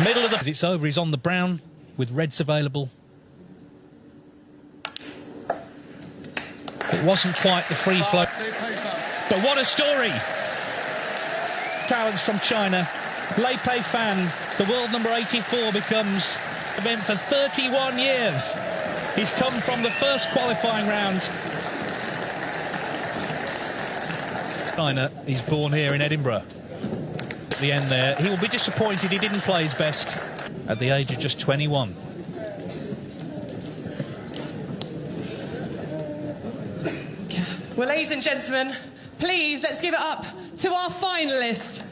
Middle of the... As it's over, he's on the brown with reds available. It wasn't quite the free flow. But what a story! Talents from China. Lei Peifan, the world number 84, becomes event for 31 years. He's come from the first qualifying round. China, he's born here in Edinburgh. At the end there, he will be disappointed he didn't play his best at the age of just 21. Well, ladies and gentlemen, please let's give it up to our finalists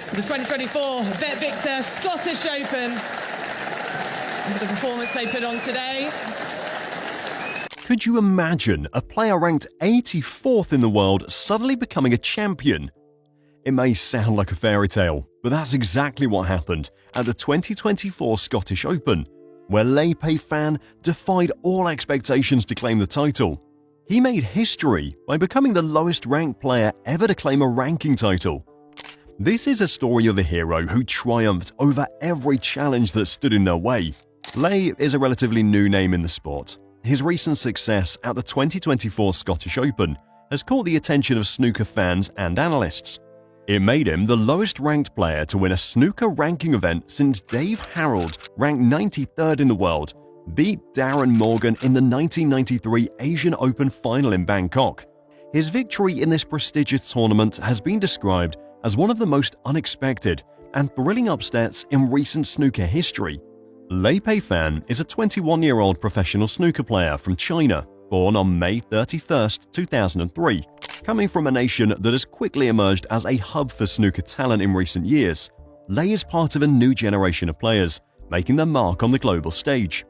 for the 2024 Bet Victor Scottish Open and for the performance they put on today. Could you imagine a player ranked 84th in the world suddenly becoming a champion? It may sound like a fairy tale, but that's exactly what happened at the 2024 Scottish Open, where Lei Peifan defied all expectations to claim the title. He made history by becoming the lowest ranked player ever to claim a ranking title. This is a story of a hero who triumphed over every challenge that stood in their way. Lei is a relatively new name in the sport. His recent success at the 2024 Scottish Open has caught the attention of snooker fans and analysts. It made him the lowest ranked player to win a snooker ranking event since Dave Harold, ranked 93rd in the world, beat Darren Morgan in the 1993 Asian Open final in Bangkok. His victory in this prestigious tournament has been described as one of the most unexpected and thrilling upsets in recent snooker history. Lei Peifan is a 21-year-old professional snooker player from China, born on May 31, 2003. Coming from a nation that has quickly emerged as a hub for snooker talent in recent years, Lei is part of a new generation of players, making their mark on the global stage.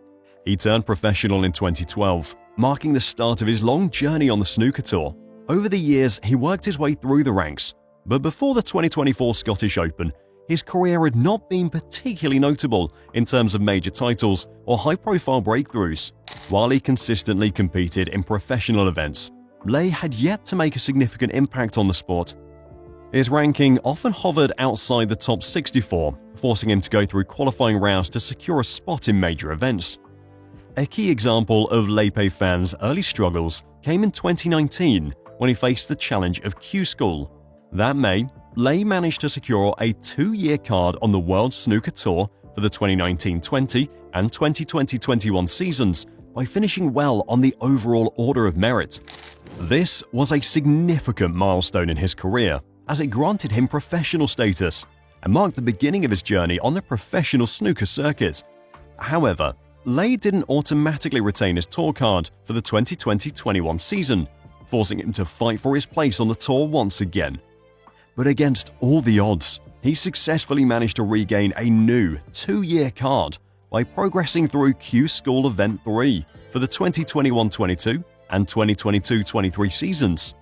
He turned professional in 2012, marking the start of his long journey on the snooker tour. Over the years, he worked his way through the ranks, but before the 2024 Scottish Open, his career had not been particularly notable in terms of major titles or high-profile breakthroughs. While he consistently competed in professional events, Lei had yet to make a significant impact on the sport. His ranking often hovered outside the top 64, forcing him to go through qualifying rounds to secure a spot in major events. A key example of Lei Peifan's early struggles came in 2019 when he faced the challenge of Q School. That May, Lei managed to secure a 2-year card on the World Snooker Tour for the 2019-20 and 2020-21 seasons by finishing well on the overall order of merit. This was a significant milestone in his career, as it granted him professional status and marked the beginning of his journey on the professional snooker circuit. However, Lei didn't automatically retain his tour card for the 2020-21 season, forcing him to fight for his place on the tour once again. But against all the odds, he successfully managed to regain a new 2-year card by progressing through Q School Event 3 for the 2021-22 and 2022-23 seasons.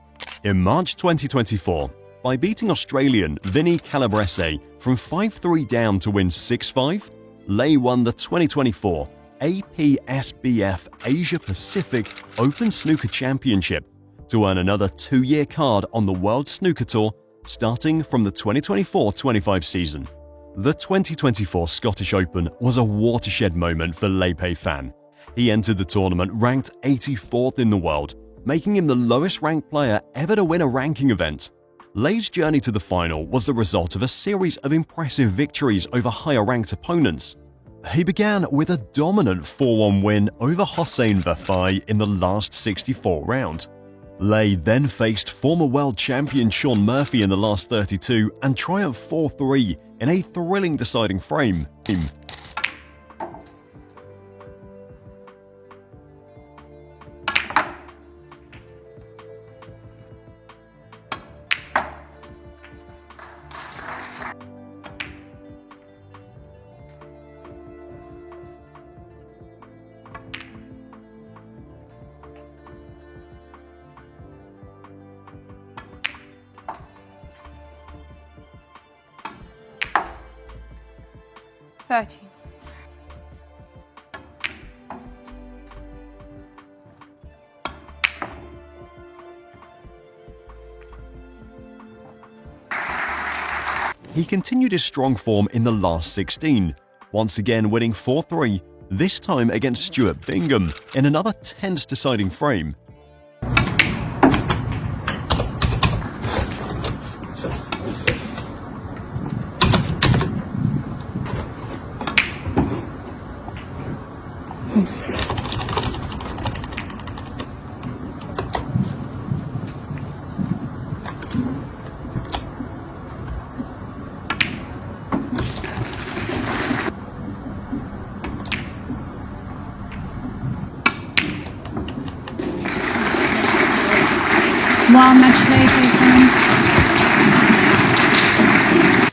In March 2024, by beating Australian Vinny Calabrese from 5-3 down to win 6-5, Lei won the 2024 APSBF Asia Pacific Open Snooker Championship to earn another 2-year card on the World Snooker Tour starting from the 2024-25 season. The 2024 Scottish Open was a watershed moment for Lei Peifan. He entered the tournament ranked 84th in the world, making him the lowest ranked player ever to win a ranking event. Lei's journey to the final was the result of a series of impressive victories over higher ranked opponents. He began with a dominant 4-1 win over Hossein Vafai in the last 64 round. Lei then faced former world champion Shaun Murphy in the last 32 and triumphed 4-3 in a thrilling deciding frame. He continued his strong form in the last 16, once again winning 4-3, this time against Stuart Bingham in another tense deciding frame.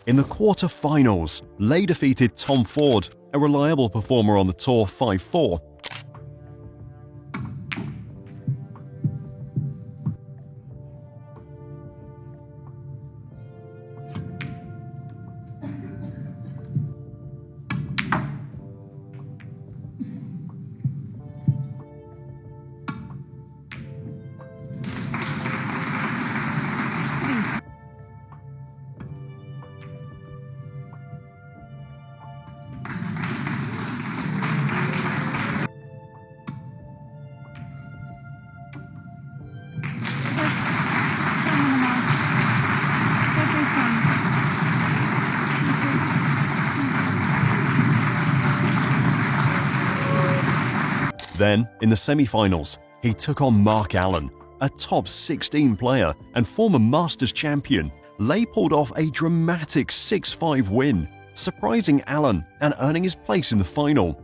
In the quarter-finals, Lei defeated Tom Ford, a reliable performer on the tour, 5-4. Then, in the semi-finals, he took on Mark Allen, a top 16 player and former Masters champion. Lei pulled off a dramatic 6-5 win, surprising Allen and earning his place in the final.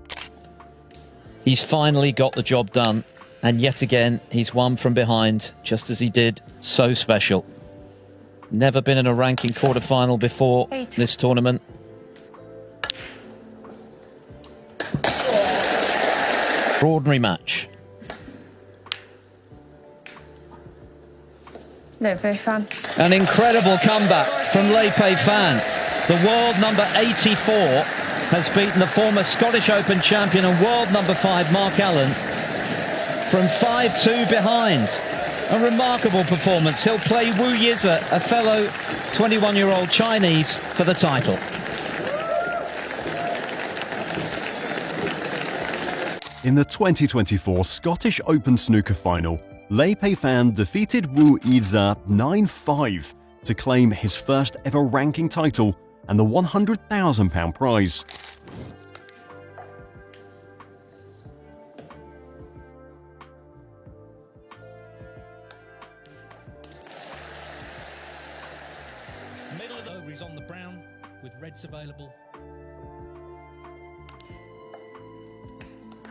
He's finally got the job done, and yet again he's won from behind, just as he did so special. Never been in a ranking quarterfinal before this tournament. Extraordinary match. Lei Peifan. An incredible comeback from Lei Peifan. The world number 84 has beaten the former Scottish Open champion and world number 5 Mark Allen from 5-2 behind. A remarkable performance. He'll play Wu Yize, a fellow 21-year-old Chinese, for the title. In the 2024 Scottish Open Snooker Final, Lei Peifan defeated Wu Yize 9-5 to claim his first ever ranking title and the £100,000 prize. Middle of the over, he's on the brown with reds available.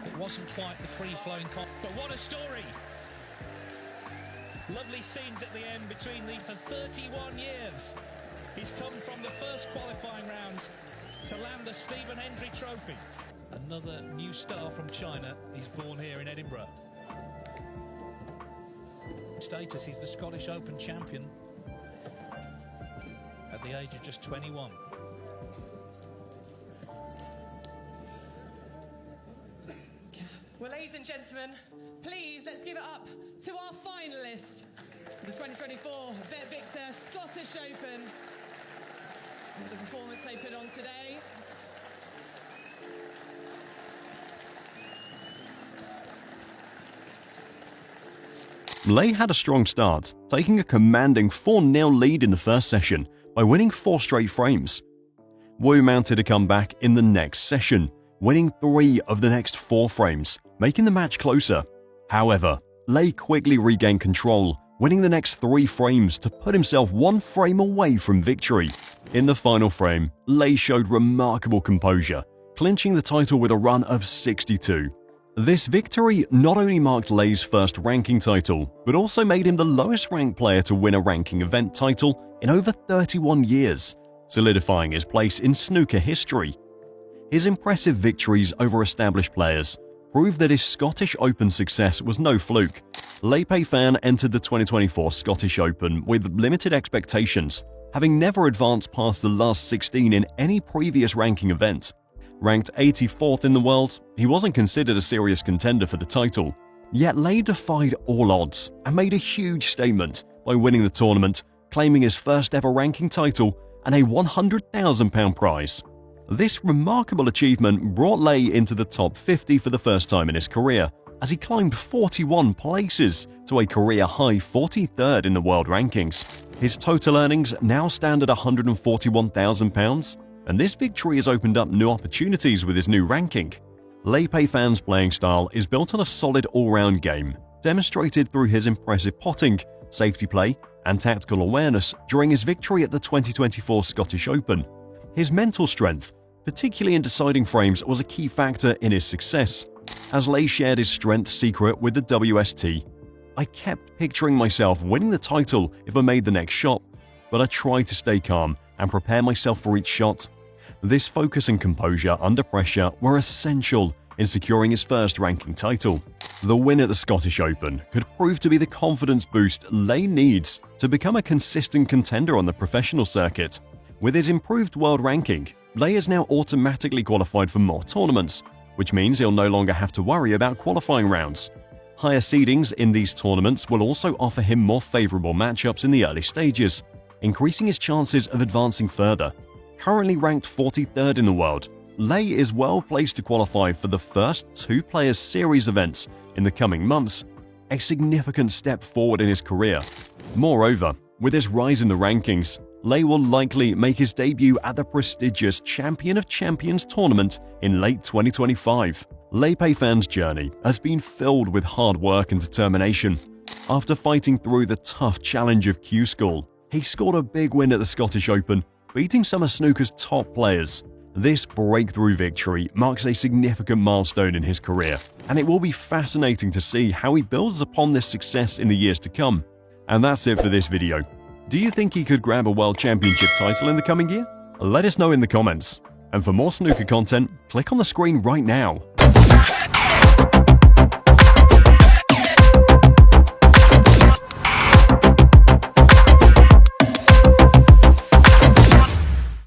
It wasn't quite the free-flowing but what a story! Lovely scenes at the end between them for 31 years. He's come from the first qualifying round to land the Stephen Hendry Trophy. Another new star from China. He's born here in Edinburgh. Status, he's the Scottish Open champion at the age of just 21. Well, ladies and gentlemen, please let's give it up to our finalists for the 2024 Bet Victor Scottish Open. The performance they put on today. Lei had a strong start, taking a commanding 4-0 lead in the first session by winning 4 straight frames. Wu mounted a comeback in the next session, winning 3 of the next 4 frames, making the match closer. However, Lei quickly regained control, winning the next 3 frames to put himself 1 frame away from victory. In the final frame, Lei showed remarkable composure, clinching the title with a run of 62. This victory not only marked Lei's first ranking title, but also made him the lowest ranked player to win a ranking event title in over 31 years, solidifying his place in snooker history. His impressive victories over established players proved that his Scottish Open success was no fluke. Lei Peifan entered the 2024 Scottish Open with limited expectations, having never advanced past the last 16 in any previous ranking event. Ranked 84th in the world, he wasn't considered a serious contender for the title. Yet Lei defied all odds and made a huge statement by winning the tournament, claiming his first ever ranking title and a £100,000 prize. This remarkable achievement brought Lei into the top 50 for the first time in his career, as he climbed 41 places to a career-high 43rd in the world rankings. His total earnings now stand at £141,000, and this victory has opened up new opportunities with his new ranking. Lei Peifan's playing style is built on a solid all-round game, demonstrated through his impressive potting, safety play, and tactical awareness during his victory at the 2024 Scottish Open. His mental strength, particularly in deciding frames, was a key factor in his success. As Lei shared his strength secret with the WST, "I kept picturing myself winning the title if I made the next shot, but I tried to stay calm and prepare myself for each shot." This focus and composure under pressure were essential in securing his first ranking title. The win at the Scottish Open could prove to be the confidence boost Lei needs to become a consistent contender on the professional circuit. With his improved world ranking, Lei is now automatically qualified for more tournaments, which means he'll no longer have to worry about qualifying rounds. Higher seedings in these tournaments will also offer him more favorable matchups in the early stages, increasing his chances of advancing further. Currently ranked 43rd in the world, Lei is well placed to qualify for the first two-player series events in the coming months, a significant step forward in his career. Moreover, with his rise in the rankings, Lei will likely make his debut at the prestigious Champion of Champions tournament in late 2025. Lei Peifan's journey has been filled with hard work and determination. After fighting through the tough challenge of Q School, he scored a big win at the Scottish Open, beating some of snooker's top players. This breakthrough victory marks a significant milestone in his career, and it will be fascinating to see how he builds upon this success in the years to come. And that's it for this video. Do you think he could grab a World Championship title in the coming year? Let us know in the comments. And for more snooker content, click on the screen right now.